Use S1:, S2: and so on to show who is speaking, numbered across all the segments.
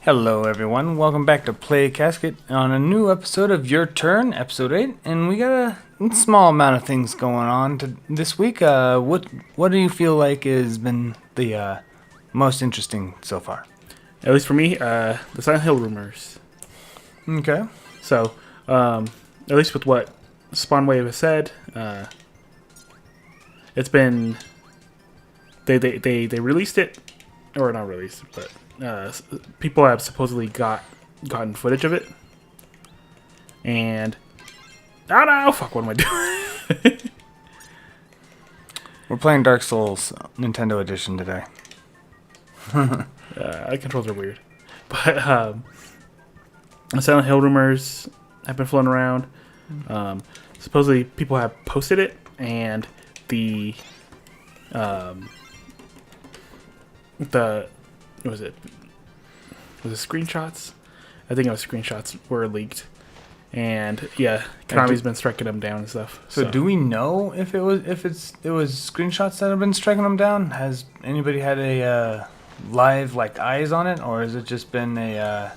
S1: Hello, everyone. Welcome back to Play Casket on a new episode of Your Turn, episode 8. And we got a small amount of things going on this week. What do you feel like has been the most interesting so far?
S2: At least for me, the Silent Hill rumors.
S1: Okay.
S2: So, at least with what Spawnwave has said, it's been they released it, or not released it, but people have supposedly gotten footage of it, and oh no, fuck, what am I doing?
S1: We're playing Dark Souls Nintendo Edition today.
S2: Controls are weird, but Silent Hill rumors have been floating around. Supposedly, people have posted it, and the what was it? Was it screenshots? I think it was screenshots were leaked, and yeah, Konami's been striking them down and stuff.
S1: So do we know if it was screenshots that have been striking them down? Has anybody had a live eyes on it, or has it just been a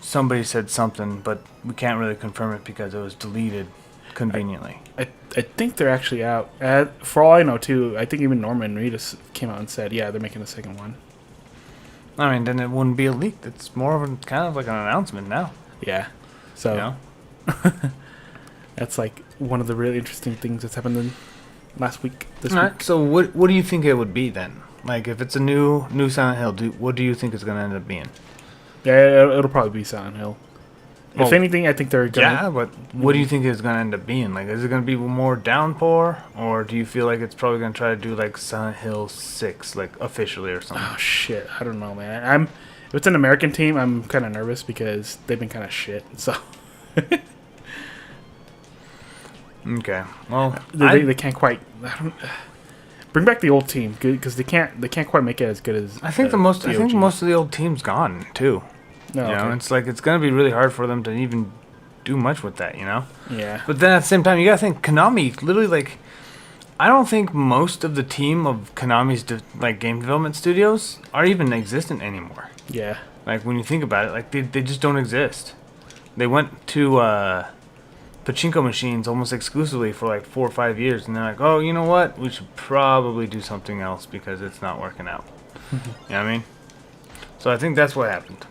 S1: somebody said something, but we can't really confirm it because it was deleted conveniently?
S2: I think they're actually out. For all I know, too, I think even Norman Reedus came out and said, yeah, they're making a second one.
S1: I mean, then it wouldn't be a leak. It's more of kind of like an announcement now.
S2: Yeah. So,
S1: you know?
S2: That's like one of the really interesting things that's happened this week.
S1: All right, so what do you think it would be then? Like, if it's a new Silent Hill, what do you think it's going to end up being?
S2: Yeah, it'll probably be Silent Hill. If anything, I think they're gonna...
S1: Yeah, but what do you think it's going to end up being? Like, is it going to be more downpour? Or do you feel like it's probably going to try to do, like, Silent Hill 6, like, officially or something?
S2: Oh, shit. I don't know, man. If it's an American team, I'm kind of nervous because they've been kind of shit, so...
S1: Okay, well...
S2: They can't quite... Bring back the old team, because they can't quite make it as good as...
S1: I think most of the old team's gone, too.
S2: No,
S1: you know, it's like it's gonna be really hard for them to even do much with that, you know.
S2: Yeah.
S1: But then at the same time, you gotta think Konami. Literally, I don't think most of the team of Konami's game development studios are even existent anymore.
S2: Yeah.
S1: Like when you think about it, they just don't exist. They went to pachinko machines almost exclusively for 4 or 5 years, and they're like, oh, you know what? We should probably do something else because it's not working out. You know what I mean? So I think that's what happened.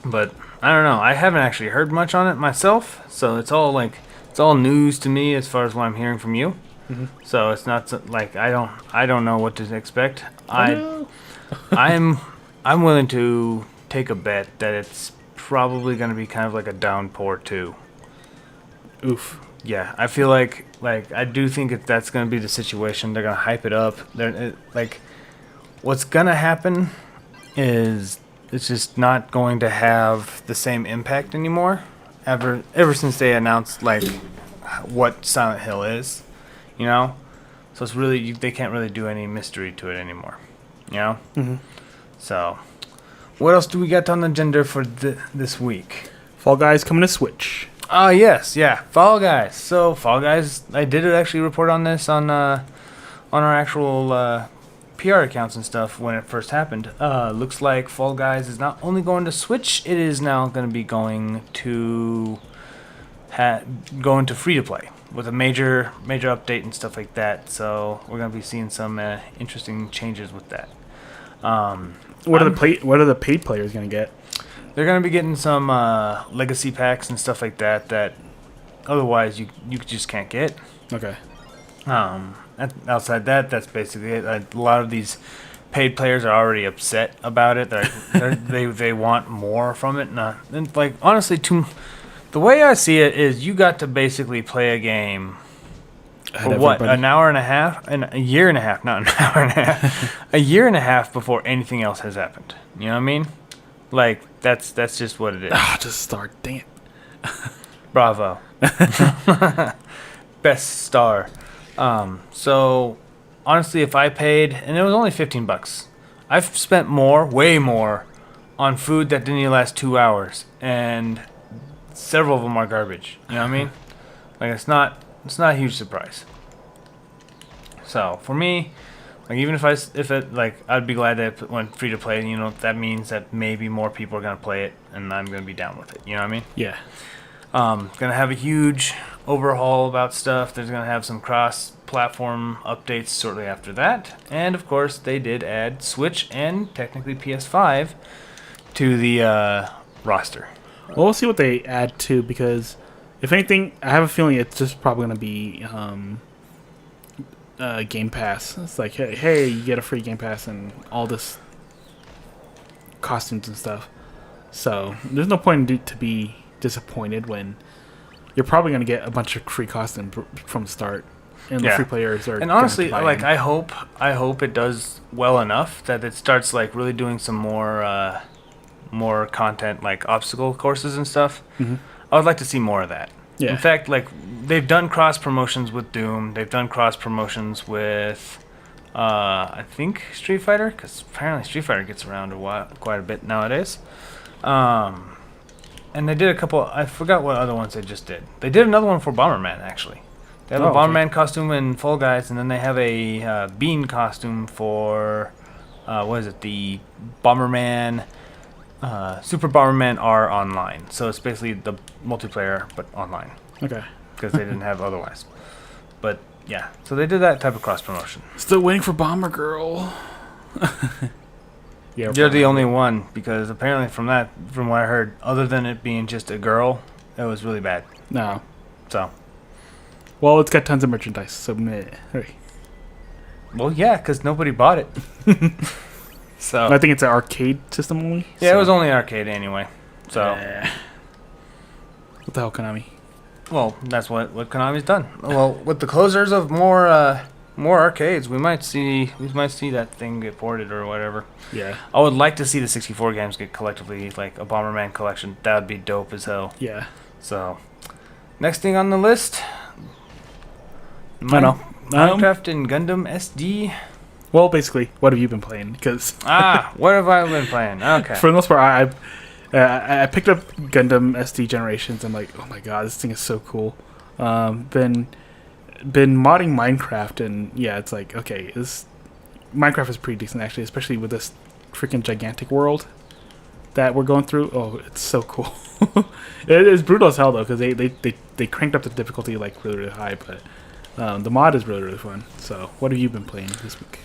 S1: But I don't know. I haven't actually heard much on it myself, so it's all news to me as far as what I'm hearing from you.
S2: Mm-hmm.
S1: So it's not I don't know what to expect.
S2: No.
S1: I'm willing to take a bet that it's probably going to be kind of like a downpour too.
S2: Oof.
S1: Yeah, I feel like I do think that's going to be the situation. They're going to hype it up. What's going to happen is it's just not going to have the same impact anymore. Ever since they announced what Silent Hill is, you know. So it's really they can't really do any mystery to it anymore, you know.
S2: Mm-hmm.
S1: So, what else do we got on the agenda for this week?
S2: Fall Guys coming to Switch.
S1: Yes, yeah, Fall Guys. So Fall Guys, I did actually report on this on our actual PR accounts and stuff when it first happened. Looks like Fall Guys is not only going to Switch, it is now going to be going to free to play with a major update and stuff like that. So we're going to be seeing some interesting changes with that.
S2: What are the paid players going to get?
S1: They're going to be getting some legacy packs and stuff like that otherwise you just can't get.
S2: Okay.
S1: Outside that, that's basically it. A lot of these paid players are already upset about it. They want more from it. And honestly, the way I see it is you got to basically play a game for what, an hour and a half, and a year and a half, not an hour and a half, a year and a half before anything else has happened. You know what I mean? That's just what it is.
S2: Just start. Dang it.
S1: Bravo. Best star. So honestly, if I paid, and it was only $15, I've spent way more on food that didn't even last 2 hours, and several of them are garbage. You know what I mean? It's not a huge surprise. So for me, Like even if it like I'd be glad that it went free to play. You know, that means that maybe more people are gonna play it, and I'm gonna be down with it. You know what I mean?
S2: Yeah.
S1: Gonna have a huge overhaul about stuff. There's gonna have some cross-platform updates shortly after that, and of course they did add Switch and technically PS5 to the roster.
S2: Well, we'll see what they add too, because if anything, I have a feeling it's just probably going to be Game Pass. It's like, hey, you get a free Game Pass and all this costumes and stuff. So there's no point to be disappointed when you're probably going to get a bunch of free costumes from the start, and the free players are.
S1: And honestly,
S2: gonna
S1: like I hope it does well enough that it starts like really doing some more content, like obstacle courses and stuff.
S2: Mm-hmm.
S1: I would like to see more of that.
S2: Yeah.
S1: In fact, like they've done cross promotions with Doom. They've done cross promotions with, I think Street Fighter, because apparently Street Fighter gets around quite a bit nowadays. And they did a couple. I forgot what other ones they just did. They did another one for Bomberman actually. They have a Bomberman costume in Fall Guys, and then they have a Bean costume for, what is it? The Bomberman. Super Bomberman R online, so it's basically the multiplayer but online.
S2: Okay.
S1: Because they didn't have otherwise. But yeah, so they did that type of cross promotion.
S2: Still waiting for Bomber Girl.
S1: Yeah, they're the only one because apparently from what I heard, other than it being just a girl, it was really bad.
S2: No.
S1: So.
S2: Well, it's got tons of merchandise, so meh. Hey.
S1: Well, yeah, because nobody bought it. So
S2: I think it's an arcade system only.
S1: Yeah, it was only arcade anyway. So
S2: what the hell, Konami?
S1: Well, that's what Konami's done. Well, with the closures of more arcades, we might see that thing get ported or whatever.
S2: Yeah.
S1: I would like to see the 64 games get collectively, like a Bomberman collection. That would be dope as hell.
S2: Yeah.
S1: So, next thing on the list,
S2: I know.
S1: Minecraft and Gundam SD.
S2: Well, basically, what have you been playing? Because
S1: what have I been playing? Okay.
S2: For the most part, I picked up Gundam SD Generations. I'm like, oh my god, this thing is so cool. Been modding Minecraft, and yeah, it's like, okay, Minecraft is pretty decent actually, especially with this freaking gigantic world that we're going through. Oh, it's so cool. It is brutal as hell though, because they cranked up the difficulty like really, really high, but the mod is really, really fun. So, what have you been playing this week?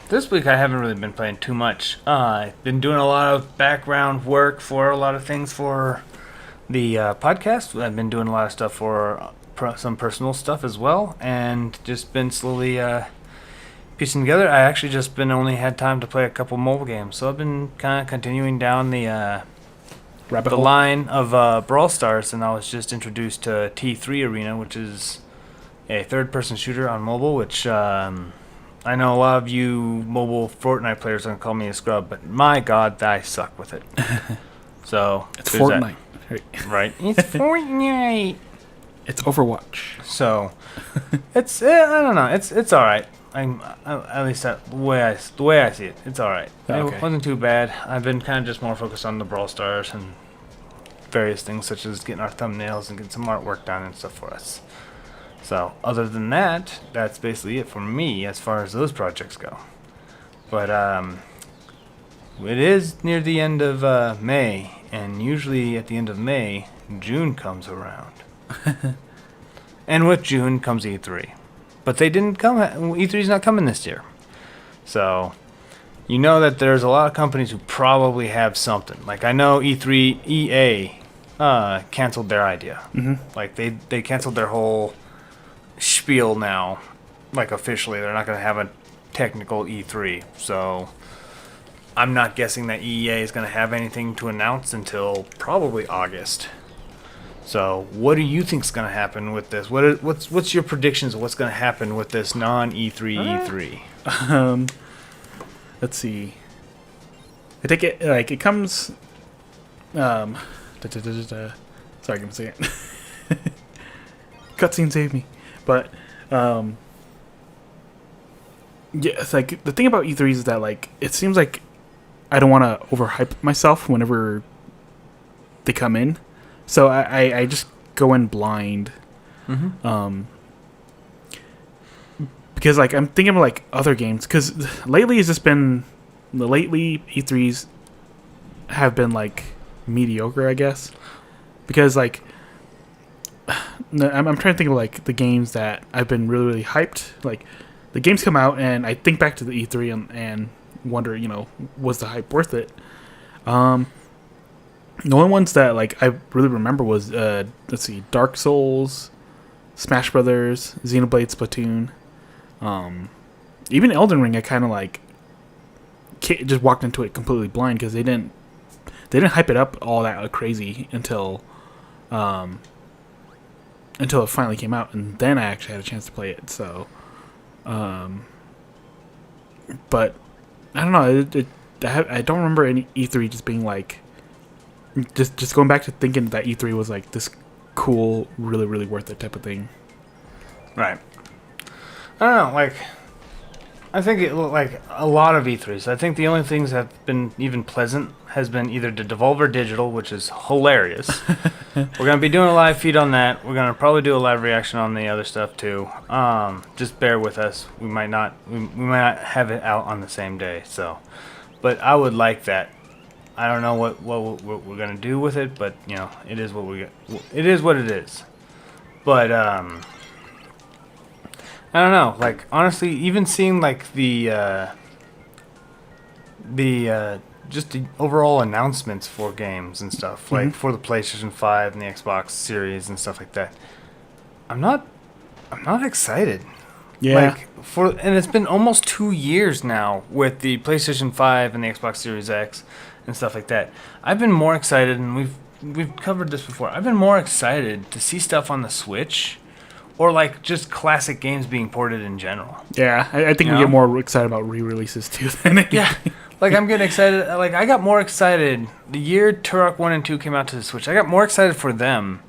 S1: This week I haven't really been playing too much. I've been doing a lot of background work for a lot of things for the podcast. I've been doing a lot of stuff for some personal stuff as well, and just been slowly piecing together. I actually just only had time to play a couple mobile games, so I've been kind of continuing down the line of Brawl Stars, and I was just introduced to T3 Arena, which is a third-person shooter on mobile, which I know a lot of you mobile Fortnite players are going to call me a scrub, but my god, I suck with it. So
S2: it's Fortnite.
S1: Right. It's Fortnite.
S2: It's Overwatch.
S1: So it's I don't know. It's all right. At least the way I see it, it's all right.
S2: Okay.
S1: It wasn't too bad. I've been kind of just more focused on the Brawl Stars and various things such as getting our thumbnails and getting some artwork done and stuff for us. So, other than that, that's basically it for me as far as those projects go. But, it is near the end of May, and usually at the end of May, June comes around. And with June comes E3. But they didn't come, E3's not coming this year. So, you know that there's a lot of companies who probably have something. Like, I know EA canceled their idea.
S2: Mm-hmm.
S1: Like, they canceled their whole spiel now, like officially. They're not going to have a technical E3, so I'm not guessing that EA is going to have anything to announce until probably August. So what do you think is going to happen with this? What's your predictions of what's going to happen with this non-E3 E3?
S2: Let's see. I think it comes sorry, give me a second. Cutscene saved me. But yeah, it's like the thing about E3s is that like it seems like I don't want to overhype myself whenever they come in, so I just go in blind.
S1: Mm-hmm.
S2: because like I'm thinking of like other games because lately it's just been lately E3s have been like mediocre, I guess, because like I'm trying to think of like the games that I've been really hyped. Like the games come out and I think back to the E3 and wonder, was the hype worth it? The only ones that like I really remember was let's see, Dark Souls, Smash Brothers, Xenoblade Splatoon, even Elden Ring. I kind of like just walked into it completely blind because they didn't hype it up all that crazy until it finally came out, and then I actually had a chance to play it. So, but I don't know. I don't remember any E3 just being like. Just going back to thinking that E3 was like this cool, really, really worth it type of thing.
S1: Right. I don't know, like, I think it like a lot of E3s. I think the only things that have been even pleasant has been either the Devolver Digital, which is hilarious. We're going to be doing a live feed on that. We're going to probably do a live reaction on the other stuff too. Just bear with us. We might not have it out on the same day, so. But I would like that. I don't know what we're gonna do with it, but it is what it is what it is. But I don't know. Like honestly, even seeing like the just the overall announcements for games and stuff, like for the PlayStation 5 and the Xbox Series and stuff like that, I'm not excited.
S2: Yeah.
S1: And it's been almost 2 years now with the PlayStation 5 and the Xbox Series X. And stuff like that. I've been more excited, and we've covered this before. I've been more excited to see stuff on the Switch, or like just classic games being ported in general.
S2: Yeah, I think we get more excited about re-releases too than anything.
S1: Yeah, like I'm getting excited. Like I got more excited the year Turok 1 and 2 came out to the Switch. I got more excited for them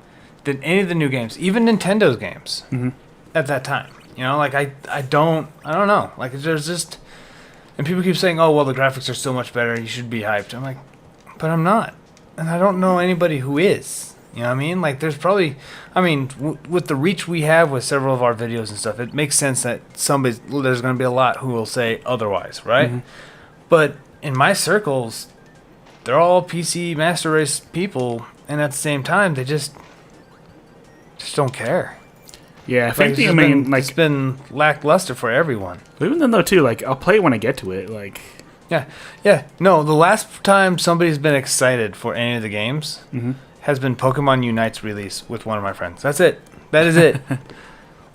S1: than any of the new games, even Nintendo's games at that time. Like I don't know. Like there's just. And people keep saying, oh, well, the graphics are so much better, you should be hyped. I'm like, but I'm not. And I don't know anybody who is. You know what I mean? Like, there's probably... with the reach we have with several of our videos and stuff, it makes sense that there's going to be a lot who will say otherwise, right? Mm-hmm. But in my circles, they're all PC Master Race people, and at the same time, they just don't care.
S2: Yeah, if anything, I mean,
S1: it's been lackluster for everyone.
S2: But even then, though, too, like, I'll play it when I get to it, like...
S1: Yeah. No, the last time somebody's been excited for any of the games has been Pokemon Unite's release with one of my friends. That's it. That is it.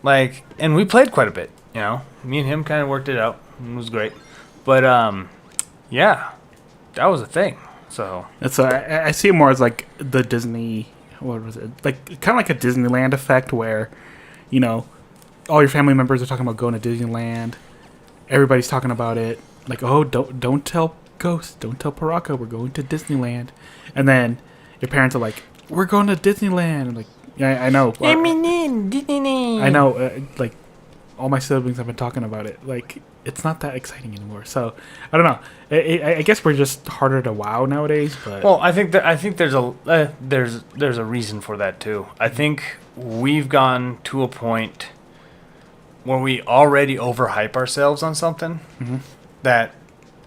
S1: Like, and we played quite a bit, Me and him kind of worked it out. It was great. But, yeah, that was a thing, so...
S2: So I see it more as, like, the Disney... What was it? Like, kind of like a Disneyland effect where... all your family members are talking about going to Disneyland. Everybody's talking about it. Like, oh, don't tell Ghost, don't tell Paraka, we're going to Disneyland. And then your parents are like, we're going to Disneyland. I'm like, yeah, I know. I know. Like, all my siblings have been talking about it. Like, it's not that exciting anymore. So, I don't know. I guess we're just harder to wow nowadays. But
S1: well, I think there's a reason for that too. I think we've gone to a point where we already overhype ourselves on something that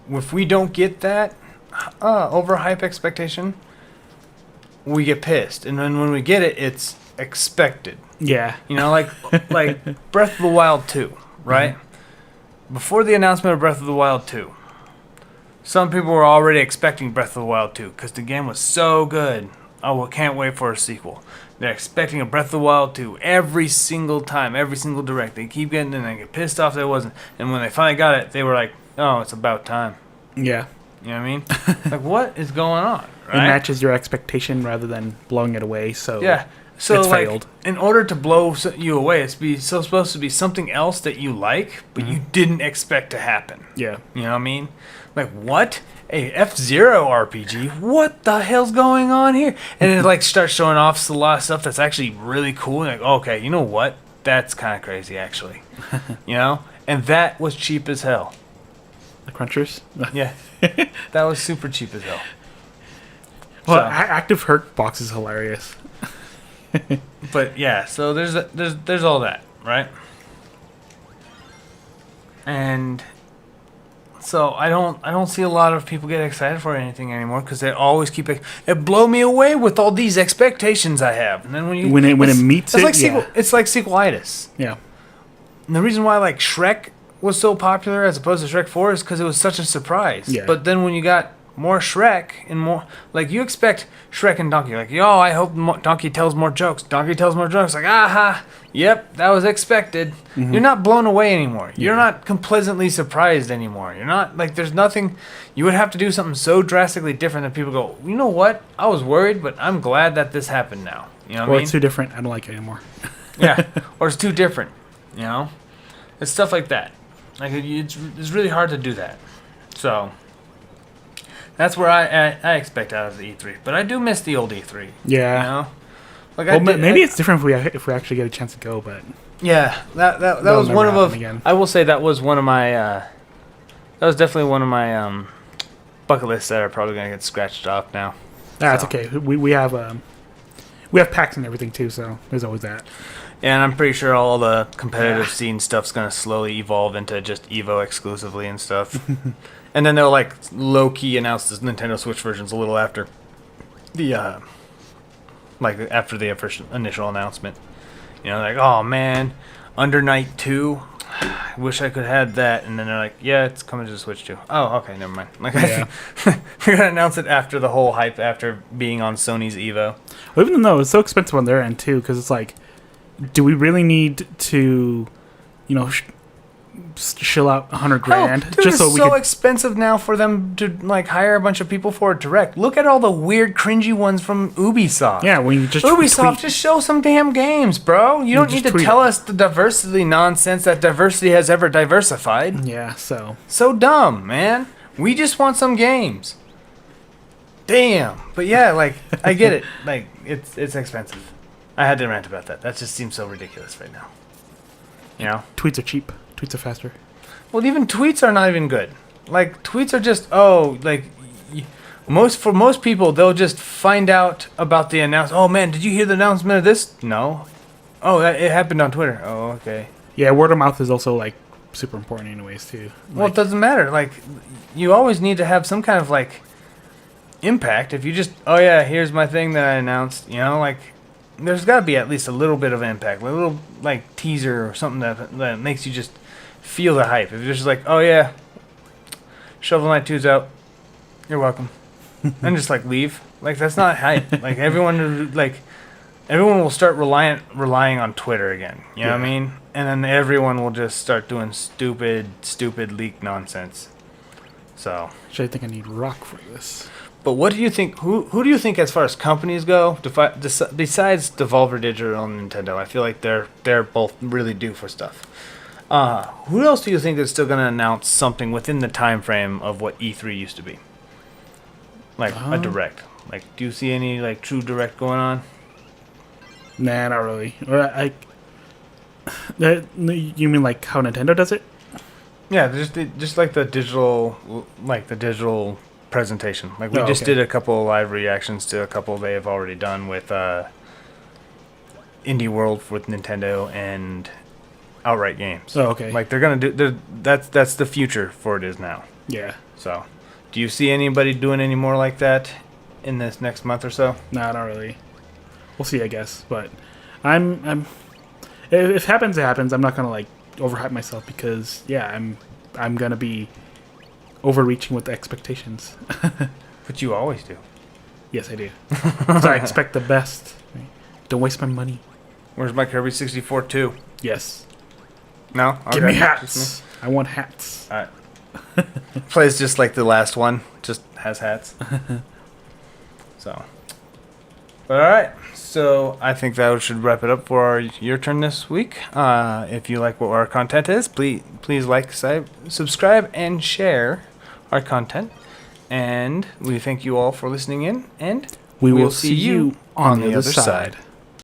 S1: if we don't get that overhype expectation, we get pissed. And then when we get it, it's expected.
S2: Yeah.
S1: Like Breath of the Wild 2, right? Before the announcement of Breath of the Wild 2, some people were already expecting Breath of the Wild 2 because the game was so good. Oh, well, can't wait for a sequel. They're expecting a Breath of the Wild 2 every single time, every single direct. They keep getting it and they get pissed off that it wasn't. And when they finally got it, they were like, oh, it's about time.
S2: Yeah.
S1: You know what I mean? Like, what is going on? Right?
S2: It matches your expectation rather than blowing it away, so
S1: yeah. So,
S2: it's
S1: like,
S2: failed.
S1: In order to blow you away, it's supposed to be something else that you like, but you didn't expect to happen.
S2: Yeah.
S1: You know what I mean? Like, what? A F-Zero RPG? What the hell's going on here? And it, like, starts showing off a lot of stuff that's actually really cool. And like, okay, you know what? That's kind of crazy, actually. And that was cheap as hell.
S2: The Crunchers?
S1: Yeah. That was super cheap as hell.
S2: Well, Active Hurt Box is hilarious.
S1: But yeah, so there's all that, right? And so I don't see a lot of people get excited for anything anymore because they always keep it blow me away with all these expectations I have. And then when
S2: it meets
S1: it's
S2: it,
S1: like
S2: yeah.
S1: it's like sequelitis.
S2: Yeah.
S1: And the reason why like Shrek was so popular as opposed to Shrek 4 is because it was such a surprise.
S2: Yeah.
S1: But then when you got more Shrek and more, like you expect Shrek and Donkey, like, yo, I hope Donkey tells more jokes. Donkey tells more jokes. Like, aha, yep, that was expected.
S2: Mm-hmm.
S1: You're not blown away anymore. You're not pleasantly surprised anymore. You're not, like, there's nothing, you would have to do something so drastically different that people go, you know what? I was worried, but I'm glad that this happened now. You know what I mean?
S2: It's too different. I don't like it anymore.
S1: Yeah, or it's too different, you know? It's stuff like that. Like, it's really hard to do that. So, that's where I expect out of the E3. But I do miss the old E3.
S2: Yeah.
S1: You know? Like
S2: Well, maybe it's different if we actually get a chance to go, but
S1: yeah, that was one of
S2: again.
S1: I will say that was one of my that was definitely one of my bucket lists that are probably gonna get scratched off now.
S2: that's
S1: So.
S2: okay. We have packs and everything too, so there's always that.
S1: Yeah, and I'm pretty sure all the competitive scene stuff's gonna slowly evolve into just Evo exclusively and stuff. And then they'll like low key announce the Nintendo Switch versions a little after the like after the initial announcement. You know, like, oh man, Under Night 2. I wish I could have that. And then they're like, yeah, it's coming to the Switch too. Oh, okay, never mind. Like,
S2: Yeah.
S1: they're gonna announce it after the whole hype after being on Sony's Evo.
S2: Well, even though it's so expensive on their end too, because it's like, do we really need to, you know, shill out $100,000
S1: Dude,
S2: just so
S1: it's
S2: we
S1: so
S2: could?
S1: expensive now for them to like hire a bunch of people for a direct. Look at all the weird, cringy ones from Ubisoft.
S2: Yeah, when you just
S1: Ubisoft,
S2: tweet.
S1: just show some damn games, bro. You don't
S2: just
S1: need to
S2: tweet
S1: tell
S2: it.
S1: us the diversity nonsense that diversity has ever diversified.
S2: Yeah, so
S1: So dumb, man. We just want some games. Damn. But yeah, like, I get it. Like, it's expensive. I had to rant about that. That just seems so ridiculous right now. You know?
S2: tweets are cheap. Tweets are faster.
S1: Well, even tweets are not even good. Like, tweets are just, like, for most people, they'll just find out about the announcement. Oh, man, did you hear the announcement of this? No. Oh, it happened on Twitter. Oh, okay.
S2: Yeah, word of mouth is also like super important anyways too.
S1: Well, it doesn't matter. Like, you always need to have some kind of, like, impact. If you just, oh, yeah, here's my thing that I announced, you know, like, there's got to be at least a little bit of impact, like a little, like, teaser or something that makes you just feel the hype. If you're just like, oh, yeah, Shovel Knight 2's out, you're welcome, and just, like, leave, like, that's not hype. Like, everyone will start relying on Twitter again, you know what I mean? And then everyone will just start doing stupid leak nonsense. So,
S2: Actually, I think I need rock for this.
S1: but what do you think? Who do you think, as far as companies go, besides Devolver Digital and Nintendo? I feel like they're both really due for stuff. Who else do you think is still going to announce something within the time frame of what E3 used to be? Like a direct. Like, do you see any like true direct going on?
S2: Nah, not really. You mean like how Nintendo does it?
S1: Yeah, just like the digital presentation. Like, we just did a couple of live reactions to a couple they have already done with Indie World with Nintendo and Outright Games.
S2: Oh, okay.
S1: Like, they're gonna do. That's the future for it is now.
S2: Yeah.
S1: So, do you see anybody doing any more like that in this next month or so?
S2: Nah, not really. We'll see, I guess. But I'm if it happens, it happens. I'm not gonna like overhype myself because I'm gonna be overreaching with the expectations.
S1: But you always do.
S2: Yes, I do. So I expect the best. Don't waste my money.
S1: Where's my Kirby 64 2?
S2: Yes.
S1: No?
S2: Give
S1: Okay.
S2: me hats. I want hats.
S1: Alright. Plays just like the last one, just has hats. So. But alright. So I think that should wrap it up for your turn this week. If you like what our content is, please like, subscribe, and share our content. And we thank you all for listening in, and
S2: We will see you on the other side.